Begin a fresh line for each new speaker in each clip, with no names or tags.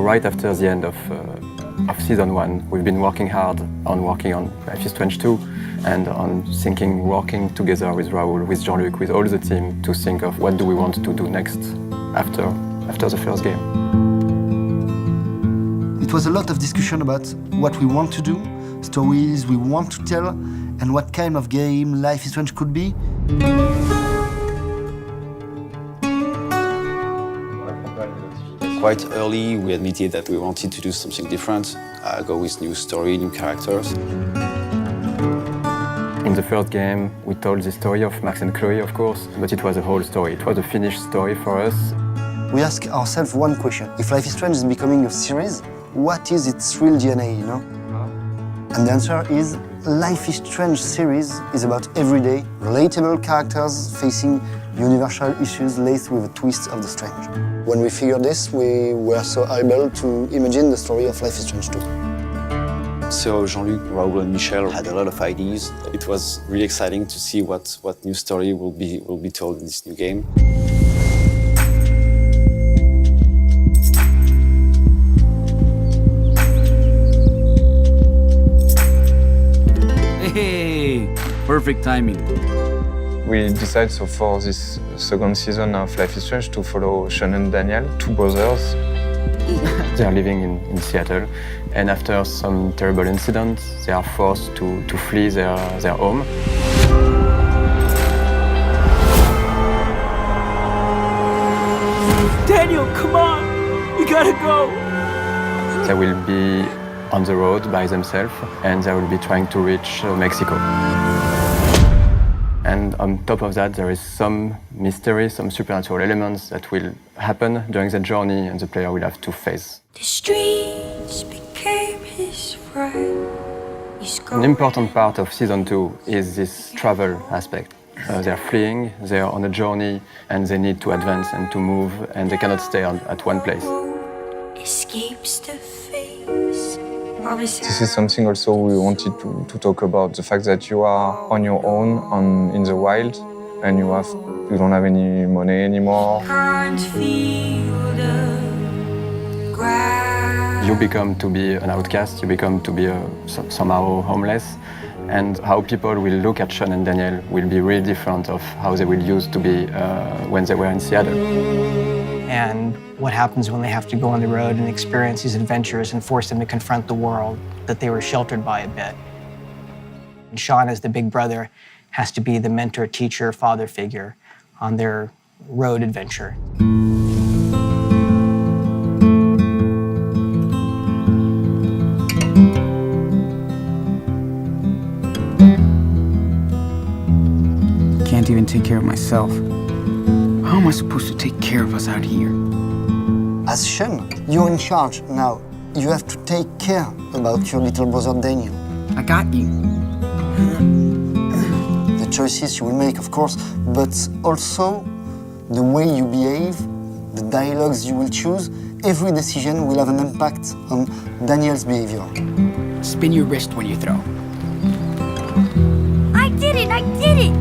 right after the end of season 1. We've been working hard on working on Life is Strange 2 and on thinking, working together with Raoul, with Jean-Luc, with all the team to think of what do we want to do next after the first game.
It was a lot of discussion about what we want to do, stories we want to tell, and what kind of game Life is Strange could be.
Quite early, we admitted that we wanted to do something different, go with new story, new characters.
In the first game, we told the story of Max and Chloe, of course, but it was a whole story. It was a finished story for us.
We ask ourselves one question. If Life is Strange is becoming a series, what is its real DNA, you know? And the answer is Life is Strange series is about everyday, relatable characters facing universal issues laced with a twist of the strange. When we figured this, we were so able to imagine the story of Life is Strange 2.
So Jean-Luc, Raoul and Michel had a lot of ideas. It was really exciting to see what new story will be told in this new game.
Hey, perfect timing.
We decided so for this second season of Life is Strange to follow Sean and Daniel, two brothers.
They are living in Seattle, and after some terrible incidents, they are forced to flee their home.
Daniel, come on! We gotta go!
They will be on the road by themselves, and they will be trying to reach Mexico. And on top of that, there is some mystery, some supernatural elements that will happen during the journey, and the player will have to face.
The streets became his friend.
An important part of season 2 is this travel aspect. They are fleeing, they are on a journey, and they need to advance and to move, and they cannot stay at one place.
Escapes the face.
This is something also we wanted to talk about, the fact that you are on your own in the wild, and you don't have any money anymore.
You become to be an outcast, you become to be somehow homeless, and how people will look at Sean and Daniel will be really different of how they will used to be when they were in Seattle.
And what happens when they have to go on the road and experience these adventures and force them to confront the world that they were sheltered by a bit. And Sean, as the big brother, has to be the mentor, teacher, father figure on their road adventure.
Can't even take care of myself. How am I supposed to take care of us out here?
As Sean, you're in charge now. You have to take care about your little brother Daniel.
I got you.
The choices you will make, of course, but also the way you behave, the dialogues you will choose. Every decision will have an impact on Daniel's behavior.
Spin your wrist when you throw.
I did it! I did it!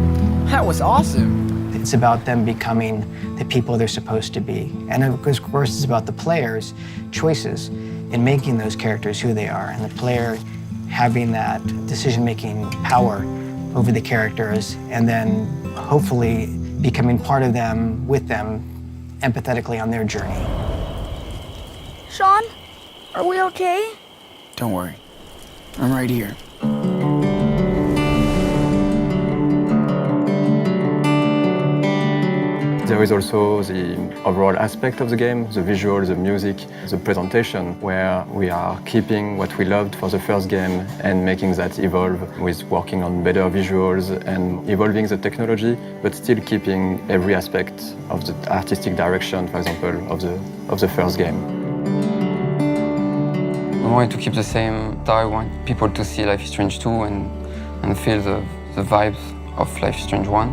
That was awesome.
It's about them becoming the people they're supposed to be. And of course, it's about the players' choices in making those characters who they are, and the player having that decision-making power over the characters, and then hopefully becoming part of them, with them, empathetically on their journey.
Sean, are we okay?
Don't worry. I'm right here.
There is also the overall aspect of the game, the visual, the music, the presentation, where we are keeping what we loved for the first game and making that evolve with working on better visuals and evolving the technology, but still keeping every aspect of the artistic direction, for example, of the first game.
I wanted to keep the same. I want people to see Life is Strange 2 and feel the vibes of Life is Strange 1.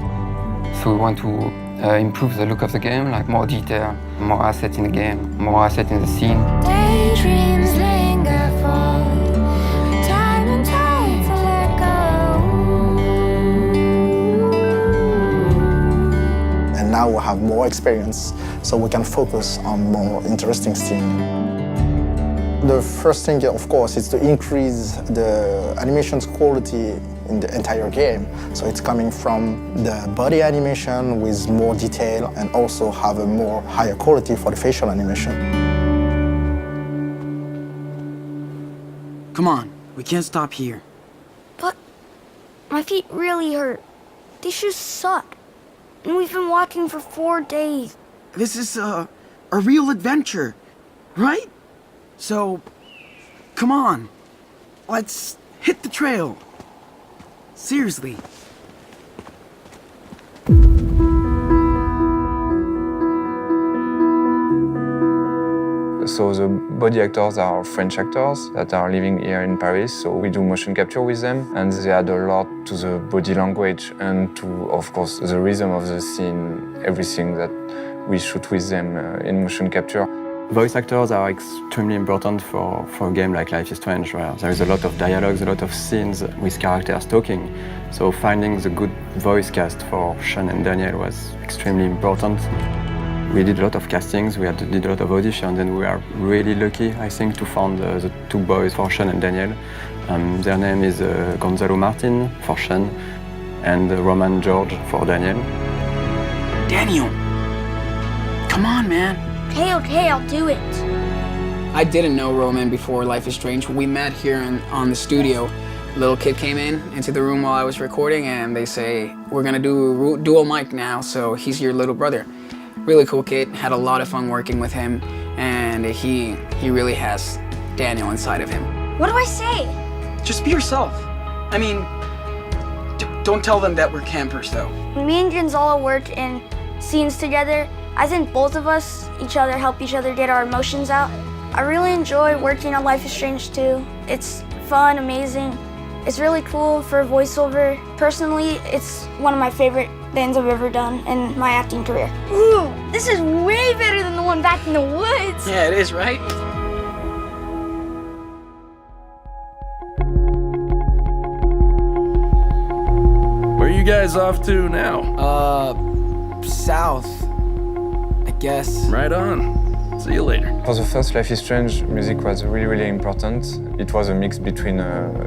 So we want to improve the look of the game, like more detail, more asset in the game, more asset in the scene.
Daydreams linger for time and tide to let go.
And now we have more experience, so we can focus on more interesting things.
The first thing, of course, is to increase the animation's quality in the entire game. So it's coming from the body animation with more detail and also have a more higher quality for the facial animation.
Come on, we can't stop here.
But my feet really hurt. These shoes suck. And we've been walking for 4 days.
This is a real adventure, right? So, come on, let's hit the trail. Seriously.
So the body actors are French actors that are living here in Paris, so we do motion capture with them, and they add a lot to the body language and to, of course, the rhythm of the scene, everything that we shoot with them in motion capture.
Voice actors are extremely important for a game like Life is Strange, where there is a lot of dialogues, a lot of scenes with characters talking. So finding the good voice cast for Sean and Daniel was extremely important. We did a lot of castings, we did a lot of auditions, and we are really lucky, I think, to find the two boys for Sean and Daniel. Their name is Gonzalo Martin for Sean and Roman George for Daniel.
Daniel, come on, man.
Okay, I'll do it.
I didn't know Roman before Life is Strange. We met here on the studio. A little kid came into the room while I was recording, and they say, we're gonna do dual mic now, so he's your little brother. Really cool kid, had a lot of fun working with him, and he really has Daniel inside of him.
What do I say?
Just be yourself. I mean, don't tell them that we're campers, though.
When me and Gonzalo work in scenes together, I think both of us, help each other get our emotions out. I really enjoy working on Life is Strange 2. It's fun, amazing. It's really cool for voiceover. Personally, it's one of my favorite things I've ever done in my acting career. Ooh, this is way better than the one back in the woods.
Yeah, it is, right?
Where are you guys off to now?
South, I guess.
Right on. See you later.
For the first Life is Strange, music was really, really important. It was a mix between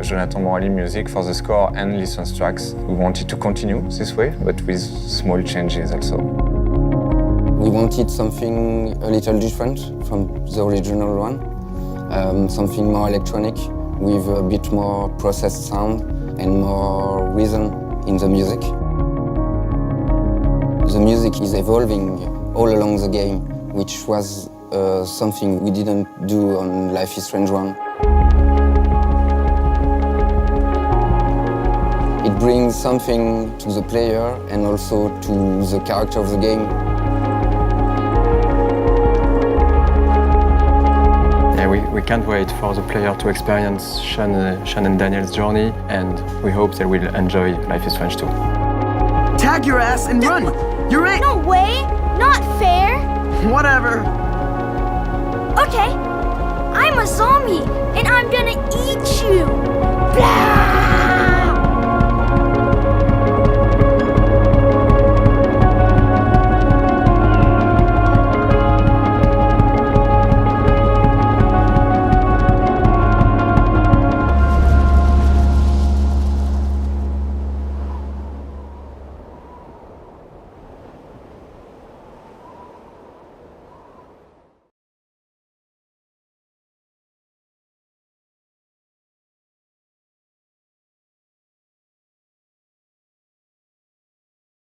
Jonathan Morali music for the score and licensed tracks. We wanted to continue this way, but with small changes also.
We wanted something a little different from the original one, something more electronic with a bit more processed sound and more rhythm in the music. The music is evolving all along the game, which was something we didn't do on Life is Strange 1. It brings something to the player and also to the character of the game.
Yeah, we can't wait for the player to experience Sean and Daniel's journey, and we hope they will enjoy Life is Strange 2.
Tag your ass and run! You're it!
No way! Not fair!
Whatever.
Okay, I'm a zombie, and I'm gonna eat you! Blah!